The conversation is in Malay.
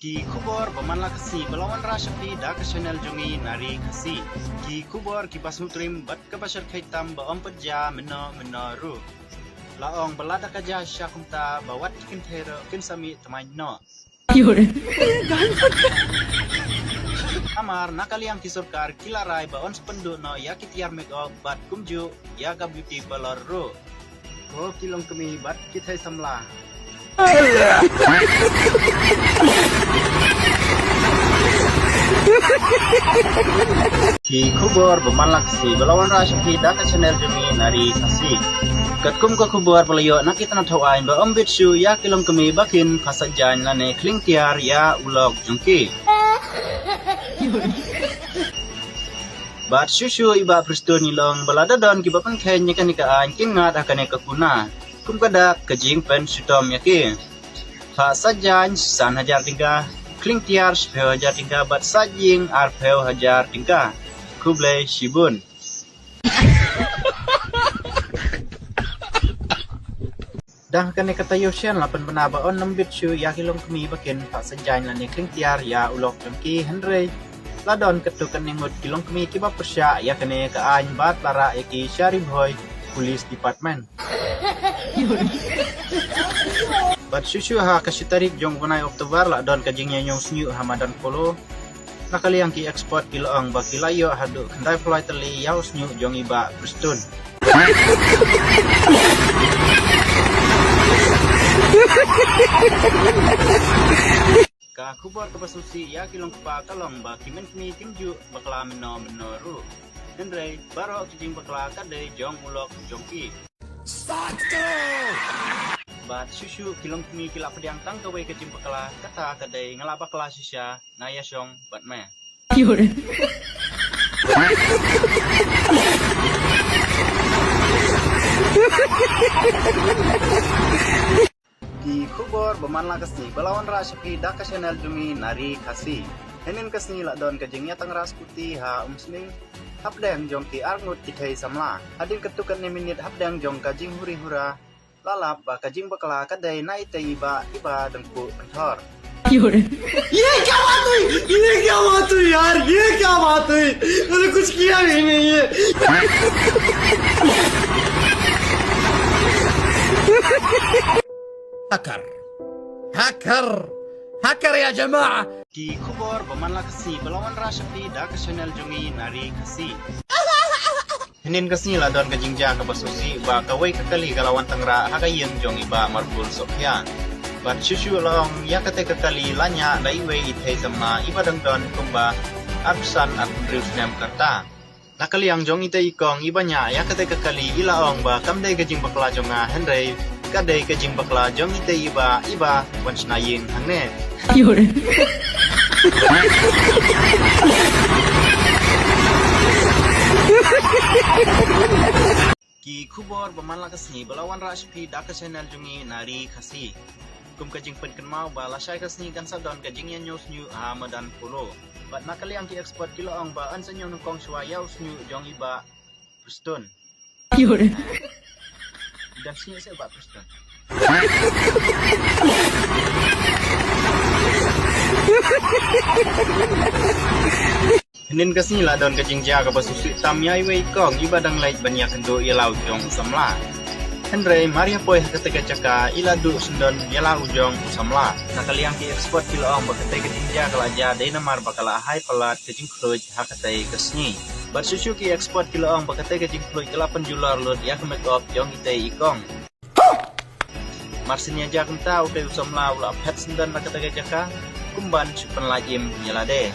Ki kubor bamanla kasi balawan rasapi da ke channel jongi nari kasi. Ki kubor ki basutrim bat ke basar kaitam ba ompja meno ru. Laong balada kaja syakumta bawat kin thero kin sami tamai no. Amar nakaliang kisurkar kilarai ba ons pendu no ya kitiar make up bat kumju ya ka beauty balor ru. Ko kilong kami bat kitai samla. Ki kubor bamalak si balawan rasapi da ke channel jongi nari kasi. Katkum ka kubor palayo nakita na tawain ba ombit shu ya kilong kami bakin kasajan lane kling tiar ya ulog jongki. Bat shushu iba pristo nilong balada don kibapan kenya kanikaan kingat akan ekakuna. Kum kada kajing pen sutom yaki. Ha sajan san hajar tingka kling tiar 10,000 tingka bat sajing 10,000 tingka. Kublai shibun. Dah kane kata Yoshan lapan penabaon nembit syu ya kilong kemi bakin ha sajan lane kling tiar ya ulok jengki Henry. Ladon ketukan ningut kilong kemi kiba persya ya kane kaan bat lara yaki Syarif Hoy Police Department. Bat susu ha kasi tarik jong bunay Oktober la don kajing nyong snyu Hamadan polo. Nakaliang ki export kiloang baki layo hadu kendai flight teli yaw snyu jong iba Kristun. Ka kubor kabasusi ya kilong pa kalong ba kimen kmi tingju bakla meno ru. Henry baro kijing bakla kadai jong ulok jongki. Bat susu kilong kmi kila pediang tang kawe kijing bakla kata kadai ngelaba kelas sisya naya syong bat me. Ki kubor bamanla kasi balawan rasapi da ka channel jongi nari kasi. Henin kasni la don kajingnya tang ras putih ha umsning hapdang jong ki arngut kitai samla. Hadin ketukan ni minit hapdang jong kajing huri hura. Lalap ba kajing bakala kadai nai te iba dengku penthor. ये क्या बात हुई यार, ये क्या बात हुई, मैंने कुछ किया भी नहीं है। هكر يا جماعة. Ki kubor bamanla kasi balawan rasapi da ke channel jongi nari kasi. Henin kasi la don kajingja ka basusi ba kawai kakali kalawan tangra hagayeng jong iba marbul sokya. Bat susu long ya kate kakali lanya dai we ithai sama iba dang don kumba absan at drifnem karta. Nakaliang jong ite ikong ibanya ya kate kakali ilaong ba kamdai kajing bakla jonga Henry kadai kajing bakla jong ite iba wans naying hangne. Ki kubor bamanla kasi balawan rasapi da ke channel jongi nari kasi. Kum kajing penken mau ba lasai kasni kan sadon kajing yan news new Hamadan polo. Bat nakaliang ki export kiloong ba an sanyo nungkong suwayaw new jong iba Preston. Dan sini saya ba Preston. Henin kasni la don kajing ja ka basusi tamyai we kong iba dang lait banyak kendo ilaw jong samla. Henry Maria Poy ketika caka ila du sendon yala ujong samla. Nakaliang ki export kiloong bakatay ketingja kalaja day namar bakala hai palat kajing kluj hakatay kasni. Bat susu ki export kiloong bakatay kajing kluj 8 jular lot ya ke make up jong itay ikong. Marsinya jakem tau kay samla ula pet sendon nakatay caka kumban supan lajim nyalade.